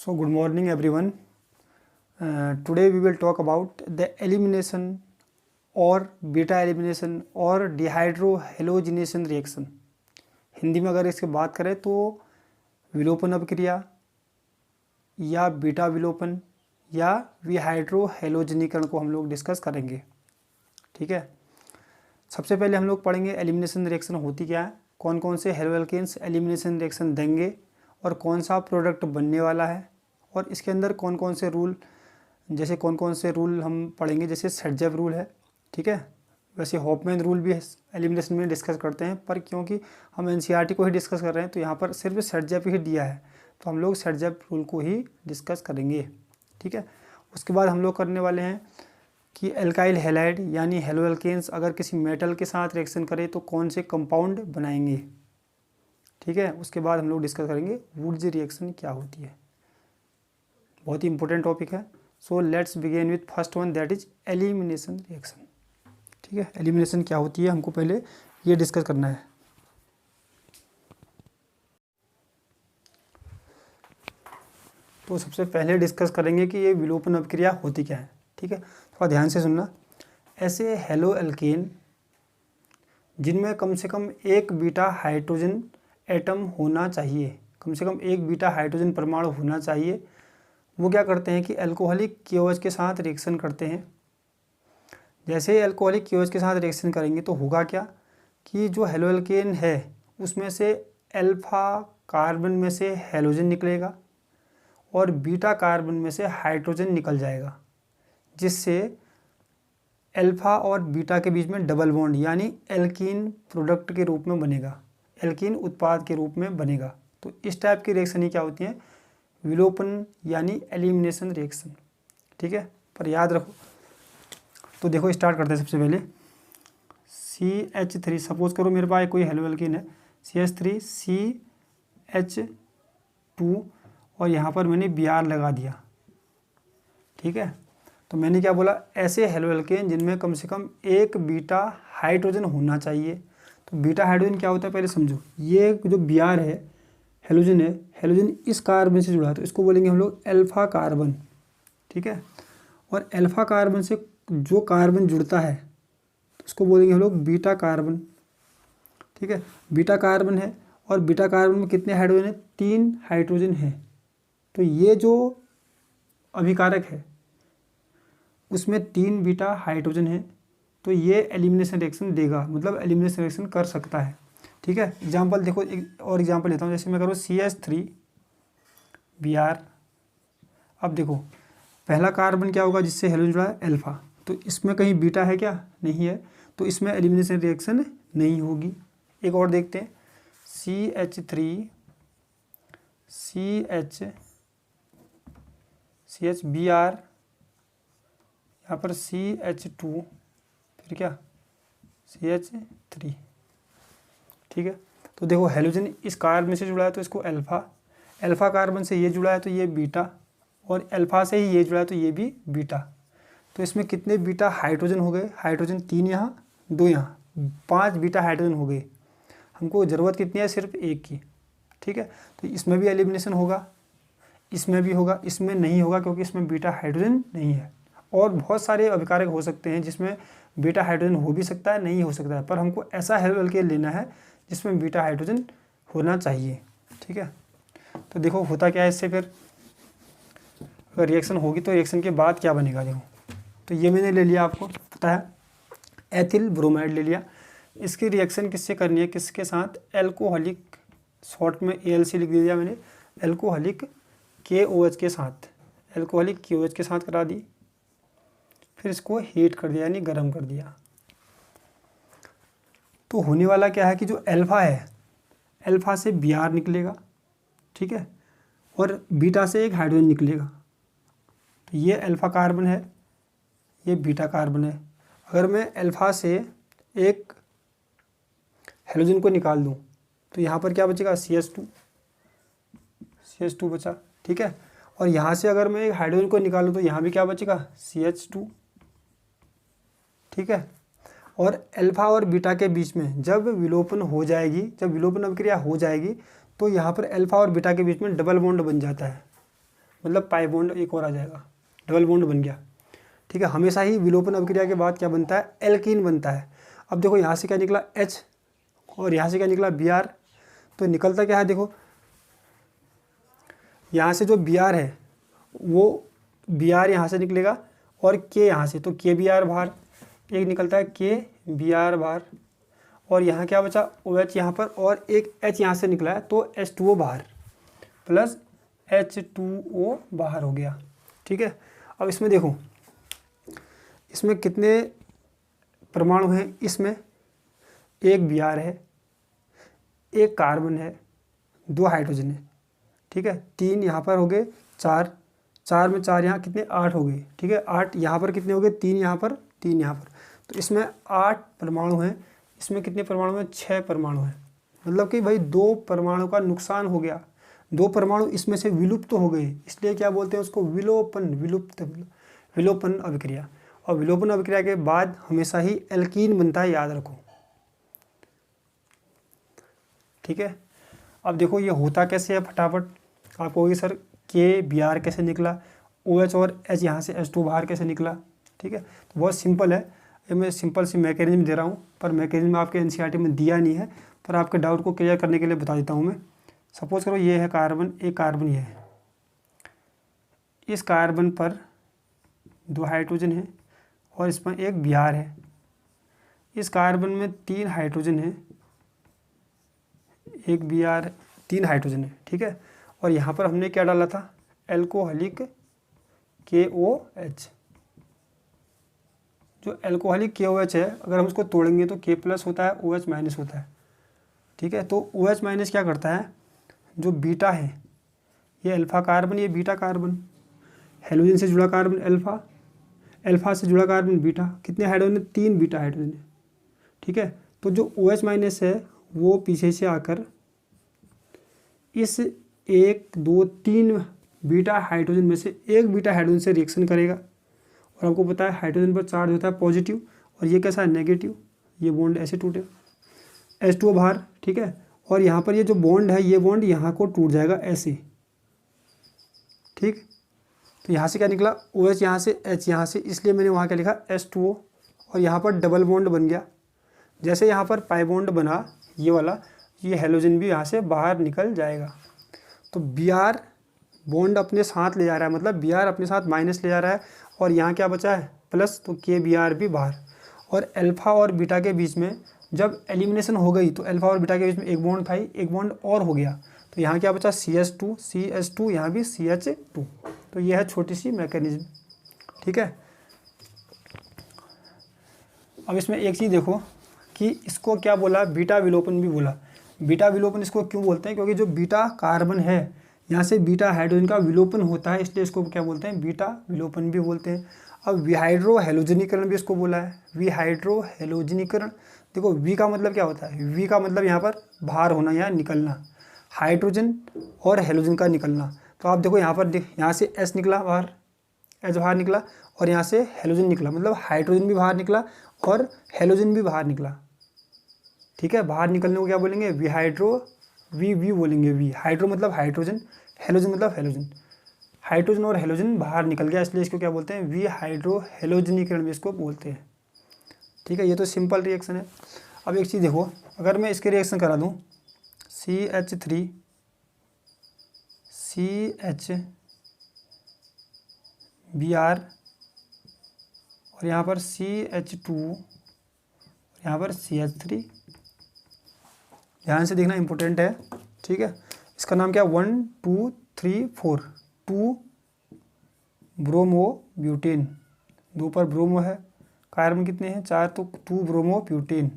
So good morning everyone. Today we will talk about the elimination or beta elimination or dehydrohalogenation reaction. Hindi में अगर इसकी बात करें तो विलोपन अपक्रिया या बीटा विलोपन या विहाइड्रोहेलोजनीकरण को हम लोग डिस्कस करेंगे। ठीक है, सबसे पहले हम लोग पढ़ेंगे एलिमिनेशन रिएक्शन होती क्या है, कौन कौन से हेलो एल्केन्स एलिमिनेशन रिएक्शन देंगे और कौन सा प्रोडक्ट बनने वाला है, और इसके अंदर कौन कौन से रूल, जैसे कौन कौन से रूल हम पढ़ेंगे, जैसे सेटजेव रूल है। ठीक है, वैसे हॉफमैन रूल भी एलिमिनेशन में डिस्कस करते हैं, पर क्योंकि हम एनसीईआरटी को ही डिस्कस कर रहे हैं तो यहाँ पर सिर्फ सेटजेव ही दिया है, तो हम लोग सेटजेव रूल को ही डिस्कस करेंगे। ठीक है, उसके बाद हम लोग करने वाले हैं कि एल्काइल हैलाइड यानी हेलो एल्केन्स अगर किसी मेटल के साथ रिएक्शन करे तो कौन से कंपाउंड बनाएंगे। ठीक है, उसके बाद हम लोग डिस्कस करेंगे वुड्स रिएक्शन क्या होती है, बहुत ही इंपॉर्टेंट टॉपिक है। So let's begin with first one, that is elimination reaction. ठीक है, एलिमिनेशन क्या होती है हमको पहले ये डिस्कस करना है। तो सबसे पहले डिस्कस करेंगे कि ये विलोपन अपक्रिया होती क्या है। ठीक है, थोड़ा ध्यान से सुनना। ऐसे हेलो एल्केन जिनमें कम से कम एक बीटा हाइड्रोजन एटम होना चाहिए, कम से कम एक बीटा हाइड्रोजन परमाणु होना चाहिए, वो क्या करते हैं कि अल्कोहलिक KOH के साथ रिएक्शन करते हैं। जैसे ही अल्कोहलिक KOH के साथ रिएक्शन करेंगे तो होगा क्या कि जो हेलो एल्केन है उसमें से अल्फा कार्बन में से हैलोजन निकलेगा और बीटा कार्बन में से हाइड्रोजन निकल जाएगा, जिससे अल्फा और बीटा के बीच में डबल बॉन्ड यानी एल्कीन प्रोडक्ट के रूप में बनेगा, एल्कीन उत्पाद के रूप में बनेगा। तो इस टाइप की रिएक्शन ही क्या होती है, विलोपन यानी एलिमिनेशन रिएक्शन। ठीक है, पर याद रखो। तो देखो स्टार्ट करते हैं। सबसे पहले CH3, सपोज करो मेरे पास कोई हेलो एल्कीन है CH3 CH2 और यहाँ पर मैंने Br लगा दिया। ठीक है, तो मैंने क्या बोला, ऐसे हेलो एल्केन जिनमें कम से कम एक बीटा हाइड्रोजन होना चाहिए। तो बीटा हाइड्रोजन क्या होता है पहले समझो। ये जो Br है हेलोजन है, हेलोजन इस कार्बन से जुड़ा है तो इसको बोलेंगे हम लोग अल्फा कार्बन। ठीक है, और अल्फा कार्बन से जो कार्बन जुड़ता है तो उसको बोलेंगे हम लोग बीटा कार्बन। ठीक है, बीटा कार्बन है और बीटा कार्बन में कितने हाइड्रोजन है, 3 हाइड्रोजन है। तो ये जो अभिकारक है उसमें 3 बीटा हाइड्रोजन है, तो ये एलिमिनेशन रिएक्शन देगा, मतलब एलिमिनेशन रिएक्शन कर सकता है। ठीक है, एग्जाम्पल देखो, एक और एग्जाम्पल लेता हूँ। जैसे मैं करूँ CH3 Br। अब देखो पहला कार्बन क्या होगा जिससे हेलोजन जुड़ा है, अल्फा, तो इसमें कहीं बीटा है क्या, नहीं है, तो इसमें एलिमिनेशन रिएक्शन नहीं होगी। एक और देखते हैं CH3 CHBr, यहाँ पर CH2 फिर क्या CH3। ठीक है, तो देखो हेलोजन इस कार्बन से जुड़ा है तो इसको अल्फा, अल्फा कार्बन से ये जुड़ा है तो ये बीटा, और अल्फा से ही ये जुड़ा है तो ये भी बीटा। तो इसमें कितने बीटा हाइड्रोजन हो गए, हाइड्रोजन 3 यहाँ 2 यहाँ 5 बीटा हाइड्रोजन हो गए। हमको ज़रूरत कितनी है, सिर्फ एक की। ठीक है, तो इसमें भी एलिमिनेशन होगा, इसमें भी होगा, इसमें नहीं होगा क्योंकि इसमें बीटा हाइड्रोजन नहीं है। और बहुत सारे अभिकारक हो सकते हैं जिसमें बीटा हाइड्रोजन हो भी सकता है, नहीं हो सकता है, पर हमको ऐसा हेलो एल्केन लेना है जिसमें बीटा हाइड्रोजन होना चाहिए। ठीक है, तो देखो होता क्या है इससे, फिर अगर रिएक्शन होगी तो रिएक्शन के बाद क्या बनेगा। देखो तो ये मैंने ले लिया, आपको पता है एथिल ब्रोमाइड ले लिया। इसकी रिएक्शन किससे करनी है, किसके साथ, एल्कोहलिक, शॉर्ट में ALC लिख दिया मैंने, एल्कोहलिक KOH के साथ, एल्कोहलिक KOH के साथ करा दी। फिर इसको हीट कर दिया यानी गर्म कर दिया। तो होने वाला क्या है कि जो अल्फा है, अल्फा से Br निकलेगा। ठीक है, और बीटा से एक हाइड्रोजन निकलेगा। तो ये अल्फा कार्बन है, ये बीटा कार्बन है। अगर मैं अल्फा से एक हेलोजन को निकाल दूं तो यहाँ पर क्या बचेगा, CH2 बचा। ठीक है, और यहाँ से अगर मैं एक हाइड्रोजन को निकालूं तो यहाँ भी क्या बचेगा, CH2। ठीक है, और अल्फा और बीटा के बीच में जब विलोपन हो जाएगी, जब विलोपन अभिक्रिया हो जाएगी तो यहाँ पर अल्फा और बीटा के बीच में डबल बॉन्ड बन जाता है। मतलब पाई बॉन्ड एक और आ जाएगा, डबल बॉन्ड बन गया। ठीक है, हमेशा ही विलोपन अभिक्रिया के बाद क्या बनता है, एल्कीन बनता है। अब देखो यहाँ से क्या निकला H और यहाँ से क्या निकला Br, तो निकलता क्या है, देखो यहाँ से जो Br है वो Br यहाँ से निकलेगा और K यहाँ से, तो KBr बाहर, एक निकलता है KBr बाहर, और यहाँ क्या बचा OH यहाँ पर, और एक H यहाँ से निकला है तो H2O बाहर प्लस H2O बाहर हो गया। ठीक है, अब इसमें देखो इसमें कितने परमाणु हैं, इसमें एक Br है, एक कार्बन है, 2 हाइड्रोजन है। ठीक है, 3 यहाँ पर हो गए, 4 में 4 यहाँ कितने 8 हो गए। ठीक है, 8 यहाँ पर कितने हो गए, 3 यहाँ पर 3 यहाँ पर, तो इसमें 8 परमाणु हैं। इसमें कितने परमाणु हैं, 6 परमाणु हैं। मतलब कि भाई 2 परमाणु का नुकसान हो गया, 2 परमाणु इसमें से विलुप्त हो गए, इसलिए क्या बोलते हैं उसको, विलोपन, विलोपन अभिक्रिया। और विलोपन अभिक्रिया के बाद हमेशा ही एल्कीन बनता है, याद रखो। ठीक है, अब देखो ये होता कैसे है, फटाफट आपको होगी सर KBr कैसे निकला, OH और H यहाँ से H2 बाहर कैसे निकला। ठीक है, तो बहुत सिंपल है, ये मैं सिंपल सी मैकेनिज्म दे रहा हूँ, पर मैकेनिज्म आपके NCERT में दिया नहीं है, पर आपके डाउट को क्लियर करने के लिए बता देता हूँ मैं। सपोज करो ये है कार्बन, एक कार्बन ये है, इस कार्बन पर 2 हाइड्रोजन है और इसमें एक Br है। इस कार्बन में 3 हाइड्रोजन है, एक Br, 3 हाइड्रोजन है। ठीक है, और यहाँ पर हमने क्या डाला था, एल्कोहलिक KOH। जो एल्कोहलिक KOH है, अगर हम उसको तोड़ेंगे तो K+ होता है, OH- होता है। ठीक है, तो OH- क्या करता है, जो बीटा है, ये अल्फा कार्बन, ये बीटा कार्बन, हेलोजन से जुड़ा कार्बन अल्फा, अल्फा से जुड़ा कार्बन बीटा, कितने हाइड्रोजन है, 3 बीटा हाइड्रोजन है। ठीक है, तो जो OH- है वो पीछे से आकर इस 1 2 3 बीटा हाइड्रोजन में से एक बीटा हाइड्रोजन से रिएक्शन करेगा, और आपको पता है हाइड्रोजन पर चार्ज होता है पॉजिटिव, और ये कैसा है, नेगेटिव, ये बॉन्ड ऐसे टूटे, H2O बाहर। ठीक है, और यहाँ पर ये जो बॉन्ड है, ये बॉन्ड यहाँ को टूट जाएगा ऐसे। ठीक, तो यहाँ से क्या निकला, OH यहाँ से, H यहाँ से, इसलिए मैंने वहाँ क्या लिखा, H2O, और यहाँ पर डबल बॉन्ड बन गया। जैसे यहाँ पर पाई बॉन्ड बना ये वाला, ये हेलोजन भी यहाँ से बाहर निकल जाएगा। तो Br बॉन्ड अपने साथ ले जा रहा है, मतलब Br अपने साथ माइनस ले जा रहा है, और यहाँ क्या बचा है, प्लस, तो KBr भी बाहर। और अल्फा और बीटा के बीच में जब एलिमिनेशन हो गई तो अल्फा और बीटा के बीच में एक बॉन्ड था, एक बॉन्ड और हो गया, तो यहाँ क्या बचा, CH2, यहाँ भी CH2। तो यह है छोटी सी मैकेनिज्म। ठीक है, अब इसमें एक चीज़ देखो कि इसको क्या बोला, बीटा विलोपन भी बोला। बीटा विलोपन इसको क्यों बोलते हैं, क्योंकि जो बीटा कार्बन है यहाँ से बीटा हाइड्रोजन का विलोपन होता है, इसलिए इसको क्या बोलते हैं, बीटा विलोपन भी बोलते हैं। अब विहाइड्रो हेलोजनीकरण भी इसको बोला है, विहाइड्रो हेलोजनीकरण। देखो वी का मतलब क्या होता है, वी का मतलब यहाँ पर बाहर होना या निकलना, हाइड्रोजन और हेलोजन का निकलना। तो आप देखो यहाँ पर यहाँ से S निकला बाहर, H बाहर निकला, और यहाँ से हेलोजन निकला, मतलब हाइड्रोजन भी बाहर निकला और हेलोजन भी बाहर निकला। ठीक है, बाहर निकलने को क्या बोलेंगे, विहाइड्रो, वी बोलेंगे, वी। हाइड्रो मतलब हाइड्रोजन, हेलोजन मतलब हेलोजन, हाइड्रोजन और हेलोजन बाहर निकल गया, इसलिए इसको क्या बोलते हैं, वी हाइड्रो हेलोजनीकरण भी इसको बोलते हैं। ठीक है, ये तो सिंपल रिएक्शन है। अब एक चीज़ देखो, अगर मैं इसके रिएक्शन करा दूँ, CH3 CHBr, और यहाँ पर CH2, यहाँ पर CH3, ध्यान से देखना, इंपॉर्टेंट है। ठीक है, इसका नाम क्या, 1 2 3 4, 2 ब्रोमो ब्यूटेन, 2 पर ब्रोमो है, कार्बन कितने हैं, 4, तो 2 ब्रोमो ब्यूटेन।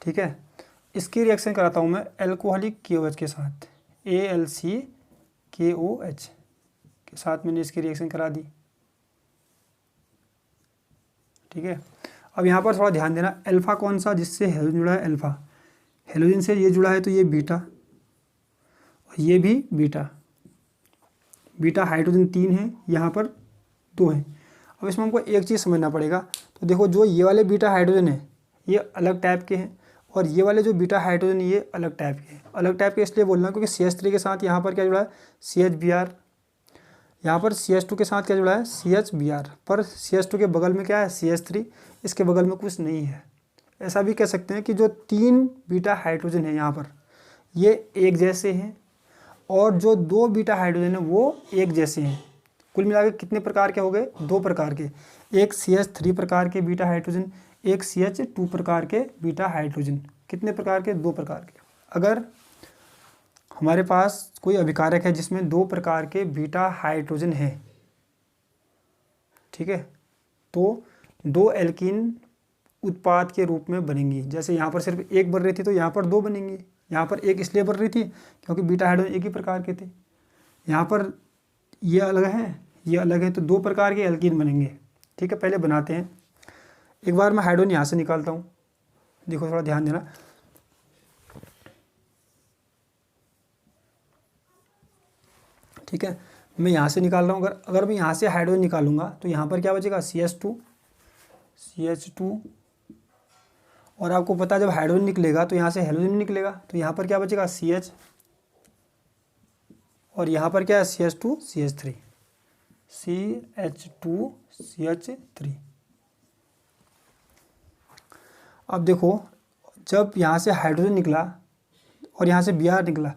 ठीक है, इसकी रिएक्शन कराता हूँ मैं एल्कोहलिक KOH के साथ, AlCKOH के साथ मैंने इसकी रिएक्शन करा दी। ठीक है, अब यहाँ पर थोड़ा ध्यान देना, अल्फा कौन सा, जिससे हेलोजन जुड़ा है, अल्फा, हेलोजन से ये जुड़ा है तो ये बीटा, और ये भी बीटा, बीटा हाइड्रोजन 3 है, यहाँ पर 2 है। अब इसमें हमको एक चीज़ समझना पड़ेगा, तो देखो जो ये वाले बीटा हाइड्रोजन है ये अलग टाइप के हैं, और ये वाले जो बीटा हाइड्रोजन ये अलग टाइप के हैं। अलग टाइप के इसलिए बोल रहा हूँ क्योंकि CH3 के साथ यहाँ पर क्या जुड़ा है, CHBr, यहाँ पर CH2 के साथ क्या जुड़ा है, CH Br, पर CH2 के बगल में क्या है, CH3, इसके बगल में कुछ नहीं है। ऐसा भी कह सकते हैं कि जो 3 बीटा हाइड्रोजन है यहाँ पर, ये एक जैसे हैं, और जो 2 बीटा हाइड्रोजन है वो एक जैसे हैं। कुल मिलाकर कितने प्रकार के हो गए, 2 प्रकार के, एक CH3 प्रकार के बीटा हाइड्रोजन, एक CH2 प्रकार के बीटा हाइड्रोजन। कितने प्रकार के, 2 प्रकार के। अगर हमारे पास कोई अभिकारक है जिसमें 2 प्रकार के बीटा हाइड्रोजन है, ठीक है, तो 2 एल्कीन उत्पाद के रूप में बनेंगी। जैसे यहाँ पर सिर्फ एक बन रही थी तो यहाँ पर 2 बनेंगी। यहाँ पर एक इसलिए बन रही थी क्योंकि बीटा हाइड्रोजन एक ही प्रकार के थे। यहाँ पर ये अलग है, ये अलग है, तो 2 प्रकार के एल्कीन बनेंगे। ठीक है, पहले बनाते हैं। एक बार मैं हाइड्रोजन यहाँ से निकालता हूँ, देखो थोड़ा ध्यान देना। ठीक है, मैं यहाँ से निकाल रहा हूँ। अगर मैं यहाँ से हाइड्रोजन निकालूंगा तो यहाँ पर क्या बचेगा, CH2, और आपको पता है जब हाइड्रोजन निकलेगा तो यहाँ से हेलोजन निकलेगा, तो यहाँ पर क्या बचेगा, CH, और यहाँ पर क्या है, CH2 CH3। अब देखो, जब यहाँ से हाइड्रोजन निकला और यहाँ से Br निकला,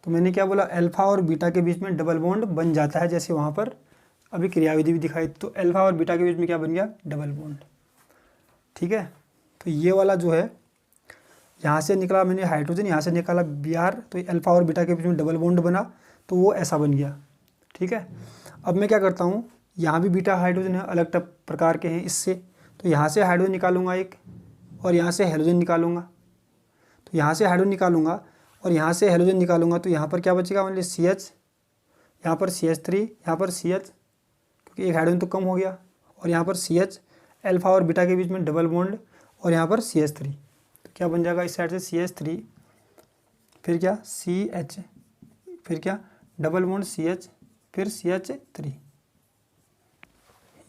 तो मैंने क्या बोला, अल्फा और बीटा के बीच में डबल बॉन्ड बन जाता है। जैसे वहाँ पर अभी क्रियाविधि भी दिखाई, तो अल्फा और बीटा के बीच में क्या बन गया, डबल बॉन्ड। ठीक है, तो ये वाला जो है, यहाँ से निकला मैंने हाइड्रोजन, यहाँ से निकाला Br, तो अल्फा और बीटा के बीच में डबल बॉन्ड बना, तो वो ऐसा बन गया। ठीक है, अब मैं क्या करता हूँ, यहाँ भी बीटा हाइड्रोजन है, अलग प्रकार के हैं इससे, तो यहाँ से हाइड्रोजन निकालूंगा एक, और यहाँ से हेलोजन निकालूंगा। तो यहाँ से हाइड्रोजन निकालूंगा और यहाँ से हेलोजन निकालूंगा, तो यहाँ पर क्या बचेगा, मान लीजिए CH, यहाँ पर CH3, यहाँ पर CH, क्योंकि एक हाइड्रोजन तो कम हो गया, और यहाँ पर CH, अल्फा और बीटा के बीच में डबल बॉन्ड, और यहाँ पर CH3, तो क्या बन जाएगा, इस साइड से CH3, फिर क्या CH, फिर क्या डबल बॉन्ड CH, फिर CH3,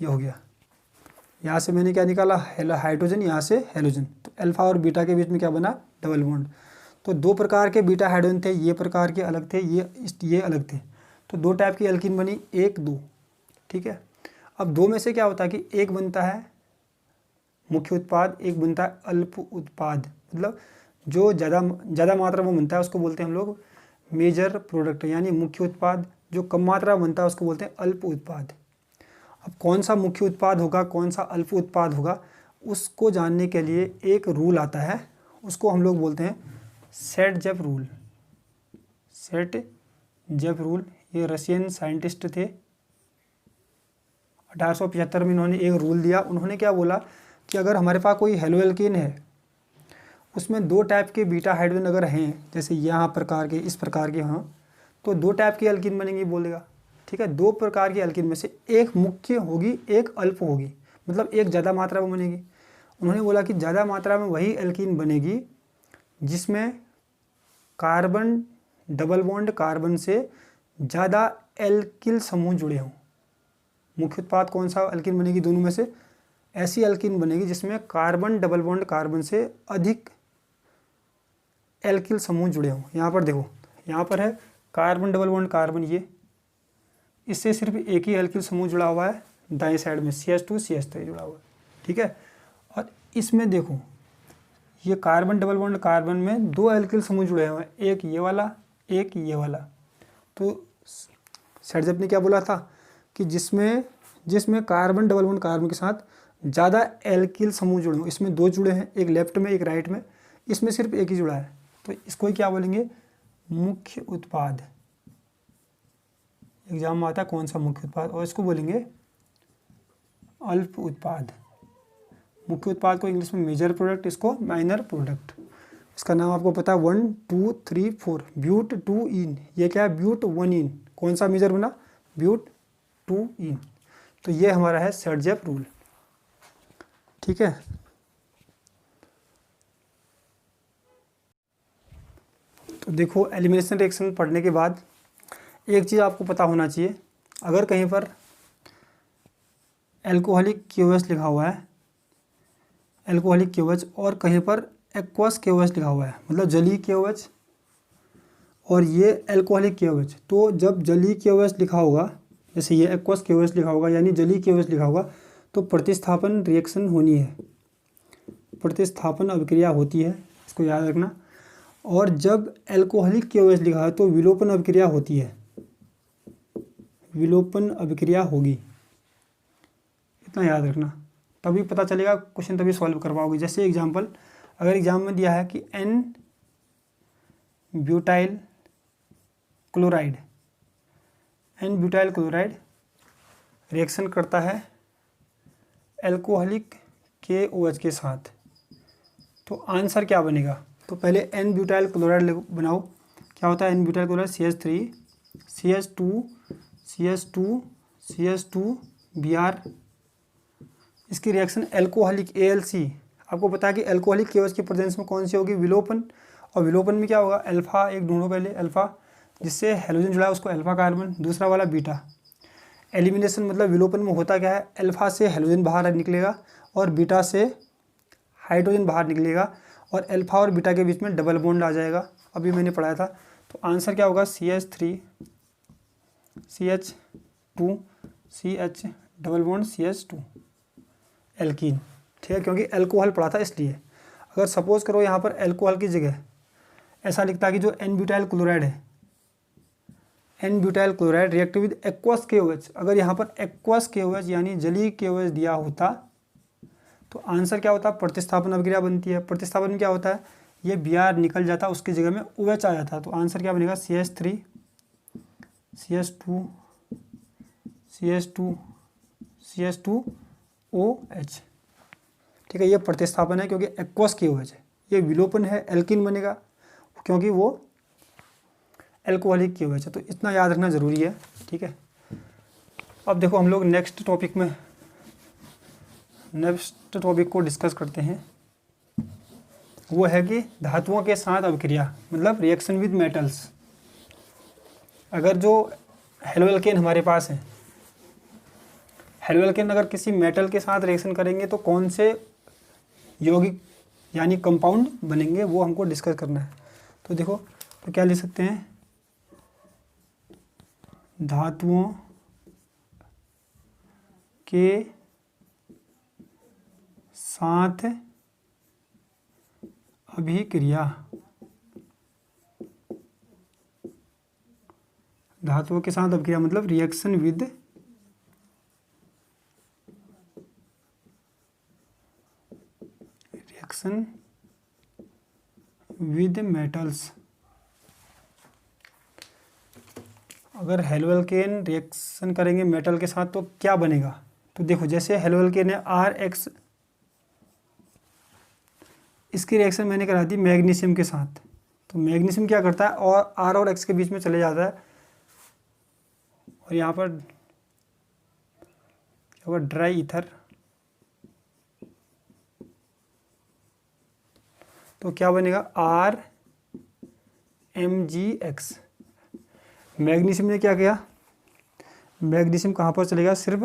ये हो गया। यहाँ से मैंने क्या निकाला, हाइड्रोजन, यहाँ से हेलोजन, तो अल्फा और बीटा के बीच में क्या बना, डबल बॉन्ड। तो 2 प्रकार के बीटा हाइड्रोजन थे, ये प्रकार के अलग थे, ये अलग थे, तो 2 टाइप की एल्कीन बनी, 1, 2। ठीक है, अब 2 में से क्या होता है कि एक बनता है मुख्य उत्पाद, एक बनता है अल्प उत्पाद, मतलब जो ज़्यादा मात्रा में बनता है उसको बोलते हैं हम लोग मेजर प्रोडक्ट, यानी मुख्य उत्पाद। जो कम मात्रा में बनता है उसको बोलते हैं अल्प उत्पाद। अब कौन सा मुख्य उत्पाद होगा, कौन सा अल्प उत्पाद होगा, उसको जानने के लिए एक रूल आता है, उसको हम लोग बोलते हैं सेट-जेफ रूल। सेट-जेफ रूल, ये रशियन साइंटिस्ट थे, 1875 में इन्होंने एक रूल दिया। उन्होंने क्या बोला कि अगर हमारे पास कोई हेलो एल्कीन है, उसमें 2 टाइप के बीटा हाइड्रोजन अगर हैं, जैसे यहाँ प्रकार के, इस प्रकार के, हाँ, तो 2 टाइप की एल्कीन बनेंगी, बोलेगा। ठीक है, 2 प्रकार की एल्कीन में से एक मुख्य होगी, एक अल्प होगी, मतलब एक ज़्यादा मात्रा में बनेगी। उन्होंने बोला कि ज़्यादा मात्रा में वही एल्कीन बनेगी जिसमें कार्बन, डबल बॉन्ड कार्बन से ज़्यादा एल्किल समूह जुड़े हों। मुख्य उत्पाद कौन सा एल्कीन बनेगी, दोनों में से ऐसी एल्कीन बनेगी जिसमें कार्बन, डबल बॉन्ड कार्बन से अधिक एल्किल समूह जुड़े हों। यहाँ पर देखो, यहाँ पर है कार्बन, डबल बॉन्ड कार्बन, ये इससे सिर्फ एक ही एल्किल समूह जुड़ा हुआ है, दाएं साइड में CH2 CH3 जुड़ा हुआ है। ठीक है, और इसमें देखो, ये कार्बन, डबल बॉन्ड कार्बन में 2 एल्किल समूह जुड़े हुए हैं, एक ये वाला, एक ये वाला। तो सेट-जेफ ने क्या बोला था कि जिसमें कार्बन, डबल बॉन्ड कार्बन के साथ ज़्यादा एल्किल समूह जुड़े हों, इसमें 2 जुड़े हैं, एक लेफ्ट में, एक राइट में, इसमें सिर्फ एक ही जुड़ा है, तो इसको ही क्या बोलेंगे, मुख्य उत्पाद। एग्जाम में आता है कौन सा मुख्य उत्पाद, और इसको बोलेंगे अल्प उत्पाद। मुख्य उत्पाद को इंग्लिश में मेजर प्रोडक्ट, इसको माइनर प्रोडक्ट। इसका नाम आपको पता है 1 2 3 4, ब्यूट 2 इन, ये क्या है, ब्यूट 1 इन। कौन सा मेजर बना, ब्यूट 2 इन। तो ये हमारा है सेट-जेफ रूल। ठीक है, तो देखो, एलिमिनेशन रिएक्शन पढ़ने के बाद एक चीज़ आपको पता होना चाहिए, अगर कहीं पर एल्कोहलिक KOH लिखा हुआ है, एल्कोहलिक KOH, और कहीं पर एक्वस KOH लिखा हुआ है, मतलब जलीय KOH, और ये एल्कोहलिक KOH, तो जब जलीय KOH लिखा होगा, जैसे ये एक्वस KOH लिखा होगा यानी जलीय KOH लिखा होगा, तो प्रतिस्थापन रिएक्शन होनी है, प्रतिस्थापन अभिक्रिया होती है, इसको याद रखना। और जब एल्कोहलिक KOH लिखा है तो विलोपन अभिक्रिया होती है, विलोपन अभिक्रिया होगी, इतना याद रखना, तभी पता चलेगा, क्वेश्चन तभी सॉल्व कर पाओगे। जैसे एग्जांपल, अगर एग्जाम में दिया है कि N butyl chloride, N butyl chloride reaction करता है एल्कोहलिक KOH के साथ, तो आंसर क्या बनेगा? तो पहले N ब्यूटाइल क्लोराइड बनाओ। क्या होता है N butyl chloride? CH3 CH2 CH2 CH2 Br। इसकी रिएक्शन एल्कोहलिक ALC, आपको पता है कि एल्कोहलिक KOH की प्रेजेंस में कौन सी होगी? विलोपन। और विलोपन में क्या होगा? अल्फा, एक ढूंढो पहले अल्फा, जिससे हेलोजन जुड़ा है उसको अल्फा कार्बन, दूसरा वाला बीटा। एलिमिनेशन मतलब विलोपन में होता क्या है? अल्फा से हेलोजन बाहर निकलेगा और बीटा से हाइड्रोजन बाहर निकलेगा और अल्फा और बीटा के बीच में डबल बॉन्ड आ जाएगा, अभी मैंने पढ़ाया था। तो आंसर क्या होगा? CH3 CH2 CH double bond CH2 alkene. ठीक है, क्योंकि अल्कोहल पढ़ा था इसलिए। अगर सपोज करो यहाँ पर अल्कोहल की जगह ऐसा लिखता है कि जो N ब्यूटाइल क्लोराइड है, N butyl chloride react with aqueous KOH, अगर यहाँ पर एक्वस KOH यानी जलीय KOH दिया होता तो आंसर क्या होता? प्रतिस्थापन अभिक्रिया बनती है। प्रतिस्थापन में क्या होता है? ये Br निकल जाता, उसकी जगह में OH आ जाता, तो आंसर क्या बनेगा? CH3 CH2 CH2 CH2OH। ठीक है, ये प्रतिस्थापन है क्योंकि एक्वस KOH है। ये विलोपन है, एल्कीन बनेगा क्योंकि वो एल्कोहलिक KOH है। तो इतना याद रखना ज़रूरी है। ठीक है, अब देखो हम लोग नेक्स्ट टॉपिक को डिस्कस करते हैं। वो है कि धातुओं के साथ अभिक्रिया, मतलब रिएक्शन विद मेटल्स। अगर जो हेलोएल्केन हमारे पास है, हेलोएल्केन अगर किसी मेटल के साथ रिएक्शन करेंगे तो कौन से यौगिक यानी कंपाउंड बनेंगे, वो हमको डिस्कस करना है। तो देखो, तो क्या लिख सकते हैं? धातुओं के साथ अभिक्रिया, धातुओं के साथ अभिक्रिया मतलब रिएक्शन विद मेटल्स। अगर हेलोएल्केन रिएक्शन करेंगे मेटल के साथ तो क्या बनेगा? तो देखो, जैसे हेलोएल्केन है RX, इसकी रिएक्शन मैंने करा दी मैग्नीशियम के साथ, तो मैग्नीशियम क्या करता है? और R और X के बीच में चले जाता है और यहाँ पर क्या होगा? Dry ether. तो क्या बनेगा? RMgX। मैग्नीशियम ने क्या किया? मैग्नीशियम कहाँ पर चलेगा? सिर्फ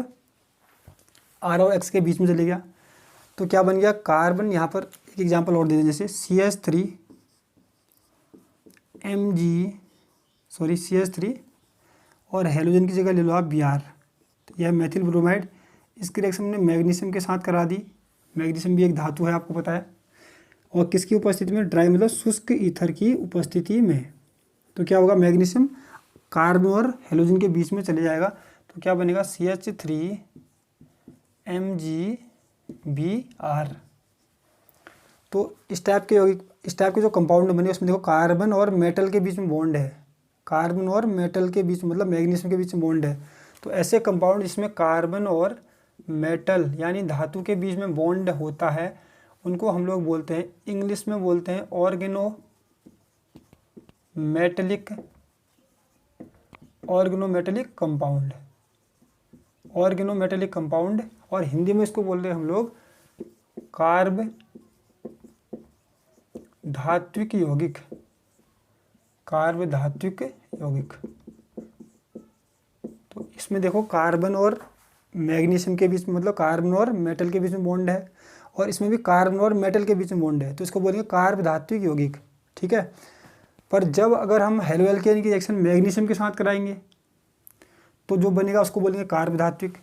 R और X के बीच में चले गया, तो क्या बन गया? कार्बन। यहाँ पर एक एग्जांपल और दे दें, जैसे CH3 और हेलोजन की जगह ले लो आप Br, तो यह मेथिल ब्रोमाइड। इसकी रिएक्शन ने मैग्नीशियम के साथ करा दी। मैग्नीशियम भी एक धातु है, आपको पता है, और किसकी उपस्थिति में? ड्राई मतलब शुष्क ईथर की उपस्थिति में। तो क्या होगा? मैग्नीशियम कार्बन और हेलोजन के बीच में चले जाएगा, तो क्या बनेगा? CH3MgBr। तो इस टाइप के जो कंपाउंड बने उसमें देखो कार्बन और मेटल के बीच में बॉन्ड है, कार्बन और मेटल के बीच मतलब मैग्नीशियम के बीच में बॉन्ड है। तो ऐसे कंपाउंड जिसमें कार्बन और मेटल यानी धातु के बीच में बॉन्ड होता है, उनको हम लोग बोलते हैं, इंग्लिश में बोलते हैं ऑर्गेनोमेटेलिक कंपाउंड, ऑर्गेनोमेटेलिक कंपाउंड। और हिंदी में इसको बोलते हैं हम लोग कार्बधात्विक यौगिक। तो इसमें देखो कार्बन और मैग्नीशियम के बीच में मतलब कार्बन और मेटल के बीच में बॉन्ड है, और इसमें भी कार्बन और मेटल के बीच में बॉन्ड है, तो इसको बोलेंगे कार्बधात्विक यौगिक। ठीक है, पर जब अगर हम हेलोएल्केन की रिएक्शन मैग्नीशियम के साथ कराएंगे तो जो बनेगा उसको बोलेंगे कार्ब धात्विक।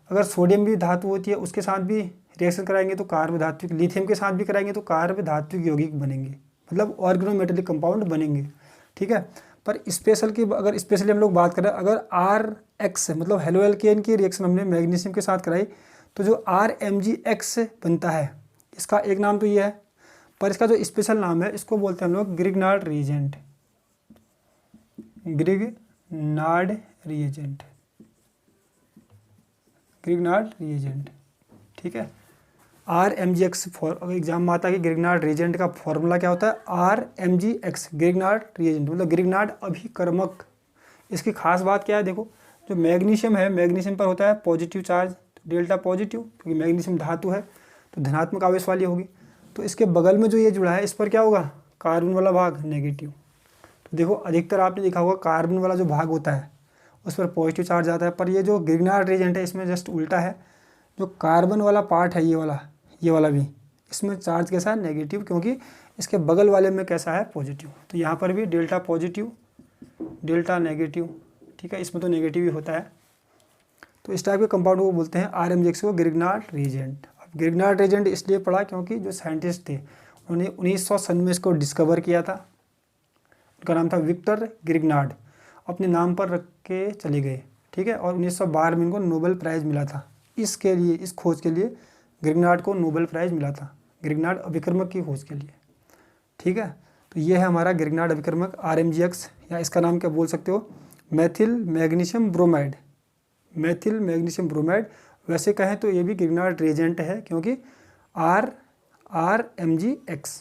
अगर सोडियम भी धातु होती है उसके साथ भी रिएक्शन कराएंगे तो कार्ब धात्विक, लिथियम के साथ भी कराएंगे तो कार्ब धात्विक यौगिक बनेंगे, मतलब ऑर्गेनोमेटेलिक कंपाउंड बनेंगे। ठीक है, पर स्पेशल की अगर स्पेशली हम लोग बात करें, अगर RX मतलब हेलो एल्केन की रिएक्शन हमने मैग्नीशियम के साथ कराई तो जो RMgX बनता है, इसका एक नाम तो ये है, पर इसका जो स्पेशल नाम है इसको बोलते हैं हम लोग Grignard reagent. Grignard reagent, Grignard reagent. ठीक है, RMgX अगर एग्जाम में आता है कि ग्रिग्नार्ड रिएजेंट का फॉर्मूला क्या होता है, RMgX ग्रिग्नार्ड रिएजेंट मतलब ग्रिग्नार्ड अभिकर्मक। इसकी खास बात क्या है, देखो जो मैग्नीशियम है, मैग्नीशियम पर होता है पॉजिटिव चार्ज, डेल्टा पॉजिटिव, क्योंकि मैग्नीशियम धातु है तो धनात्मक आवेश वाली होगी। तो इसके बगल में जो ये जुड़ा है इस पर क्या होगा, कार्बन वाला भाग नेगेटिव। तो देखो अधिकतर आपने देखा होगा कार्बन वाला जो भाग होता है उस पर पॉजिटिव चार्ज आता है, पर ये जो ग्रिग्नार्ड रिएजेंट है इसमें जस्ट उल्टा है। जो कार्बन वाला पार्ट है ये वाला भी, इसमें चार्ज कैसा है, नेगेटिव, क्योंकि इसके बगल वाले में कैसा है, पॉजिटिव। तो यहाँ पर भी डेल्टा पॉजिटिव, डेल्टा नेगेटिव। ठीक है, इसमें तो नेगेटिव ही होता है। तो इस टाइप के कंपाउंड को बोलते हैं RMgX को ग्रिग्नार्ड रिएजेंट। अब ग्रिग्नार्ड रिएजेंट इसलिए पड़ा क्योंकि जो साइंटिस्ट थे उन्होंने 1997 में इसको डिस्कवर किया था। उनका नाम था विक्टर ग्रिग्नार्ड, अपने नाम पर रख के चले गए। ठीक है, और 1912 में इनको नोबेल प्राइज़ मिला था इसके लिए, इस खोज के लिए ग्रिग्नार्ड को नोबेल प्राइज़ मिला था, ग्रिग्नार्ड अभिकर्मक की खोज के लिए। ठीक है, तो ये है हमारा ग्रिग्नार्ड अभिकर्मक RMgX, या इसका नाम क्या बोल सकते हो, methyl magnesium bromide. Methyl magnesium bromide, वैसे कहें तो ये भी ग्रिग्नार्ड रिएजेंट है क्योंकि RMgX।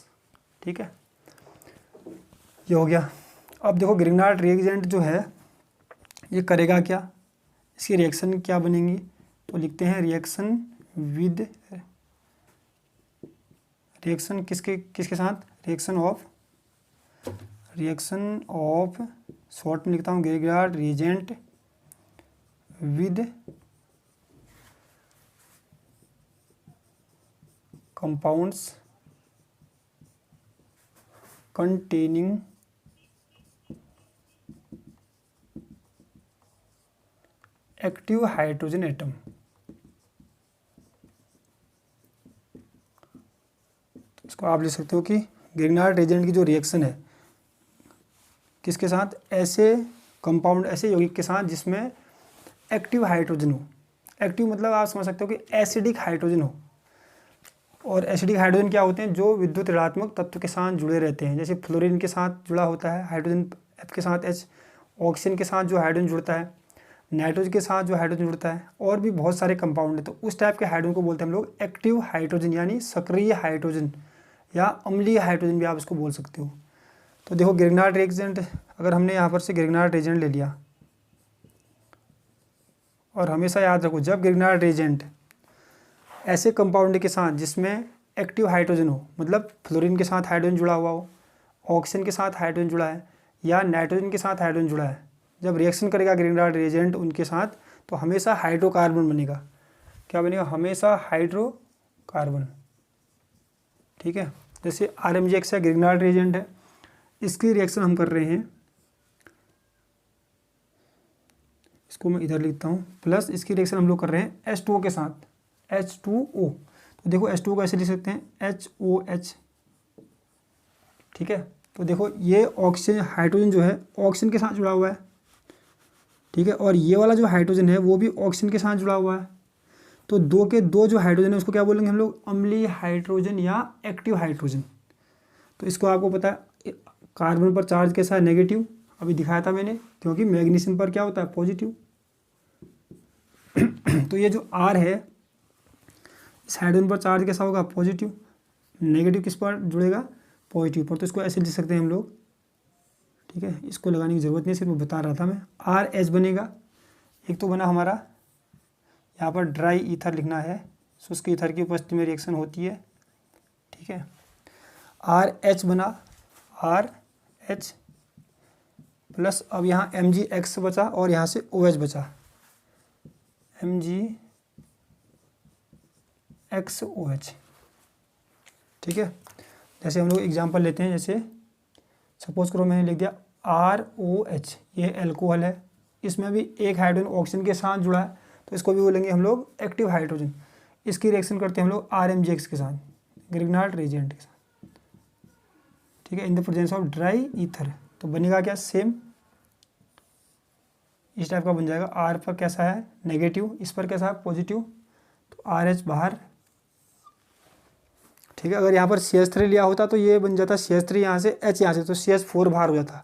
ठीक है, ये हो गया। अब देखो ग्रिग्नार्ड रिएजेंट जो है ये करेगा क्या, इसकी रिएक्शन क्या बनेंगी, तो लिखते हैं रिएक्शन विद, रिएक्शन किसके साथ, रिएक्शन ऑफ शॉर्ट में लिखता हूँ Grignard reagent with compounds containing active hydrogen atom. इसको आप लिख सकते हो कि ग्रिग्नार्ड रिएजेंट की जो रिएक्शन है किसके साथ, ऐसे कंपाउंड, ऐसे यौगिक के साथ जिसमें एक्टिव हाइड्रोजन हो। एक्टिव मतलब आप समझ सकते हो कि एसिडिक हाइड्रोजन हो। और एसिडिक हाइड्रोजन क्या होते हैं, जो विद्युत ऋणात्मक तत्व के साथ जुड़े रहते हैं, जैसे फ्लोरीन के साथ जुड़ा होता है हाइड्रोजन, F के साथ H, ऑक्सीजन के साथ जो हाइड्रोजन जुड़ता है, नाइट्रोजन के साथ जो हाइड्रोजन जुड़ता है, और भी बहुत सारे कंपाउंड है। तो उस टाइप के हाइड्रोजन को बोलते हैं हम लोग एक्टिव हाइड्रोजन, यानी सक्रिय हाइड्रोजन या अम्लीय हाइड्रोजन भी आप इसको बोल सकते हो। तो देखो ग्रिग्नार्ड रिएजेंट, अगर हमने यहाँ पर से ग्रिग्नार्ड रिएजेंट ले लिया, और हमेशा याद रखो जब ग्रिग्नार्ड रिएजेंट ऐसे कंपाउंड के साथ जिसमें एक्टिव हाइड्रोजन हो, मतलब फ्लोरीन के साथ हाइड्रोजन जुड़ा हुआ हो, ऑक्सीजन के साथ हाइड्रोजन जुड़ा है, या नाइट्रोजन के साथ हाइड्रोजन जुड़ा है, जब रिएक्शन करेगा ग्रिग्नार्ड रिएजेंट उनके साथ तो हमेशा हाइड्रोकार्बन बनेगा। क्या बनेगा, हमेशा हाइड्रोकार्बन। ठीक है, जैसे RMgX है, ग्रिग्नार्ड रिएजेंट है, इसकी रिएक्शन हम कर रहे हैं, इसको मैं इधर लिखता हूँ, प्लस इसकी रिएक्शन हम लोग कर रहे हैं H2O के साथ, H2O। तो देखो H2O को ऐसे लिख सकते हैं HOH। ठीक है, तो देखो ये ऑक्सीजन हाइड्रोजन जो है ऑक्सीजन के साथ जुड़ा हुआ है। ठीक है, और ये वाला जो हाइड्रोजन है वो भी ऑक्सीजन के साथ जुड़ा हुआ है। तो दो के दो जो हाइड्रोजन है उसको क्या बोलेंगे हम लोग, अम्लीय हाइड्रोजन या एक्टिव हाइड्रोजन। तो इसको आपको पता है कार्बन पर चार्ज कैसा है, नेगेटिव, अभी दिखाया था मैंने, क्योंकि मैग्नीशियम पर क्या होता है, पॉजिटिव। तो ये जो R है इस हाइड्रोजन पर चार्ज कैसा होगा, पॉजिटिव। नेगेटिव किस पर जुड़ेगा, पॉजिटिव पर। तो इसको ऐसे लिख सकते हैं हम लोग। ठीक है, इसको लगाने की ज़रूरत नहीं, सिर्फ बता रहा था मैं। RH बनेगा, एक तो बना हमारा, यहाँ पर ड्राई ईथर लिखना है, शुष्क ईथर की उपस्थिति में रिएक्शन होती है। ठीक है, RH बना, RH प्लस, अब यहाँ MgX बचा और यहाँ से OH बचा, MgXOH। ठीक है, जैसे हम लोग एग्जांपल लेते हैं, जैसे सपोज करो मैंने लिख दिया ROH, ये एल्कोहल है, इसमें भी एक हाइड्रोजन ऑक्सीजन के साथ जुड़ा है, तो इसको भी बोलेंगे हम लोग एक्टिव हाइड्रोजन। इसकी रिएक्शन करते हैं हम लोग RMGX के साथ, ग्रिग्नार्ड रिएजेंट के साथ, ठीक है, in the presence of dry ether. तो बनेगा क्या, सेम इस टाइप का बन जाएगा। R पर कैसा है, नेगेटिव, इस पर कैसा है, पॉजिटिव, तो RH बाहर, ठीक है। अगर यहाँ पर CH3 लिया होता तो ये बन जाता CH3 यहाँ से, H यहाँ से, तो CH4 बाहर हो जाता।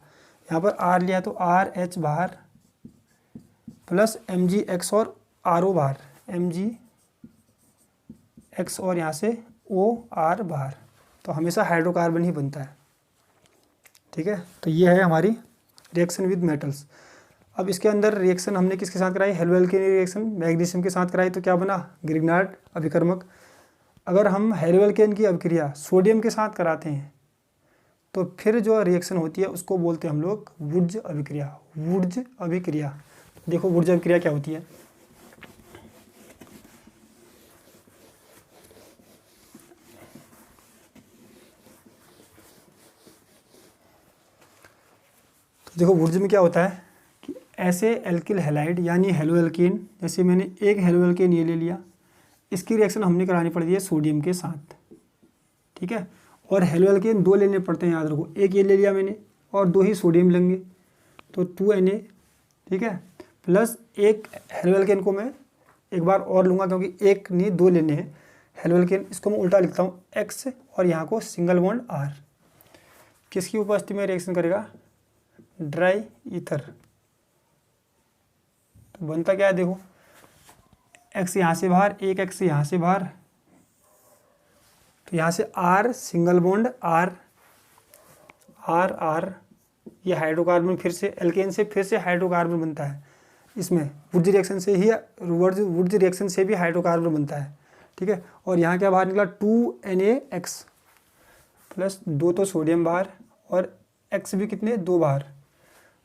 यहाँ पर R लिया तो RH बाहर प्लस MgX और RO बाहर, MgX और यहाँ से OR बाहर, तो हमेशा हाइड्रोकार्बन ही बनता है, ठीक है। तो ये है हमारी रिएक्शन विद मेटल्स। अब इसके अंदर रिएक्शन हमने किसके साथ कराई, हेलोएल्केन रिएक्शन मैग्नीशियम के साथ कराई, तो क्या बना, ग्रिग्नार्ड अभिकर्मक। अगर हम हेलोएल्केन की अभिक्रिया सोडियम के साथ कराते हैं तो फिर जो रिएक्शन होती है उसको बोलते हैं हम लोग वुर्ज अभिक्रिया। वुर्ज अभिक्रिया, देखो वुर्ज अभिक्रिया क्या होती है। तो देखो वुर्ज में क्या होता है कि ऐसे एल्किल हैलाइड यानी हेलोएल्केन, जैसे मैंने एक हेलोएल्केन ये ले लिया, इसकी रिएक्शन हमने करानी पड़ती है सोडियम के साथ, ठीक है। और हेलोएल्केन 2 लेने पड़ते हैं, याद रखो, एक ये ले लिया मैंने और 2 ही सोडियम लेंगे, तो 2Na, ठीक है, प्लस एक हेलोएल्केन को मैं एक बार और लूँगा क्योंकि एक नहीं 2 लेने हैं हेलोएल्केन। इसको मैं उल्टा लिखता हूँ, X और यहाँ को सिंगल बॉन्ड R, किसकी उपस्थिति में रिएक्शन करेगा, ड्राई ईथर। तो बनता क्या है, देखो X यहाँ से बाहर, एक X यहाँ से बाहर, तो यहाँ से R single bond R, R, ये हाइड्रोकार्बन फिर से एल्केन से फिर से हाइड्रोकार्बन बनता है। इसमें वुर्ज रिएक्शन से ही वुर्ज रिएक्शन से भी हाइड्रोकार्बन बनता है, ठीक है। और यहाँ क्या बाहर निकला, 2NaX प्लस 2 तो सोडियम बाहर और X भी कितने, 2 बाहर,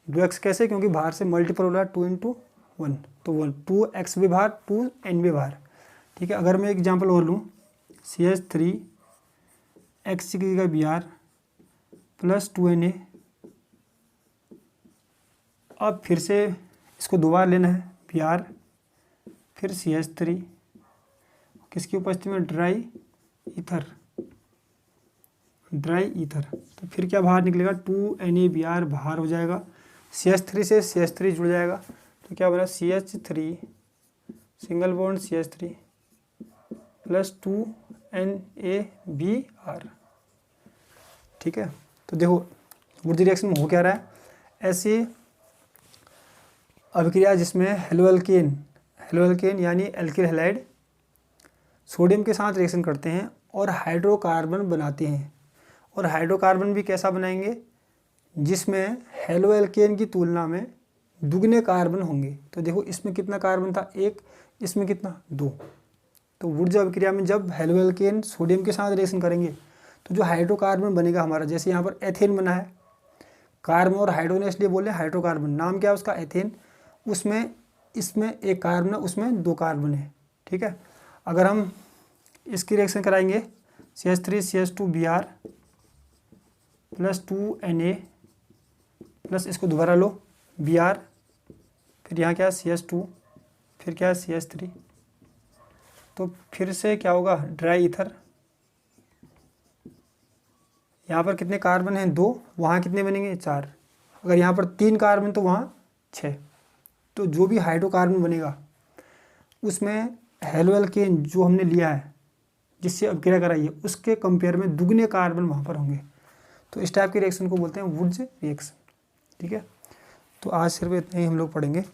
2X कैसे, क्योंकि बाहर से मल्टीपल हो रहा है, 2 × 1 तो 1, 2X भी बाहर 2N भी बाहर, ठीक है। अगर मैं एग्जांपल और लूँ, CH3 X की जगह Br प्लस 2Na, अब फिर से इसको दोबारा लेना है, Br फिर CH3, किसकी उपस्थिति में, ड्राई ईथर, तो फिर क्या बाहर निकलेगा, 2NaBr बाहर हो जाएगा, CH3 से CH3 जुड़ जाएगा, तो क्या बना, CH3 single bond CH3 plus 2NaBr, ठीक है। तो देखो वुर्ज रिएक्शन में हो क्या रहा है, ऐसी अभिक्रिया जिसमें हेलोएल्केन यानी एल्किल हैलाइड सोडियम के साथ रिएक्शन करते हैं और हाइड्रोकार्बन बनाते हैं। और हाइड्रोकार्बन भी कैसा बनाएंगे, जिसमें हेलोएल्केन की तुलना में दुगने कार्बन होंगे। तो देखो इसमें कितना कार्बन था, 1, इसमें कितना, 2। तो वुर्ज अभिक्रिया में जब हेलोएल्केन सोडियम के साथ रिएक्शन करेंगे तो जो हाइड्रोकार्बन बनेगा हमारा, जैसे यहाँ पर एथेन बना है, कार्बन और हाइड्रोजन इसलिए बोले हाइड्रोकार्बन, नाम क्या है उसका, एथेन, उसमें इसमें एक कार्बन है, उसमें 2 कार्बन है, ठीक है। अगर हम इसकी रिएक्शन कराएंगे, CH3 CH2Br plus 2Na plus इसको दोबारा लो Br, फिर यहाँ क्या है CH2, फिर क्या है CH3, तो फिर से क्या होगा, ड्राई ईथर। यहाँ पर कितने कार्बन हैं, 2, वहाँ कितने बनेंगे, 4। अगर यहाँ पर 3 कार्बन तो वहाँ 6। तो जो भी हाइड्रोकार्बन बनेगा उसमें हेलोएल्केन जो हमने लिया है, जिससे अभिक्रिया कराई है, उसके कंपेयर में दुगने कार्बन वहाँ पर होंगे। तो इस टाइप के रिएक्शन को बोलते हैं वुर्ज रिएक्शन, ठीक है। तो आज सिर्फ इतना ही हम लोग पढ़ेंगे।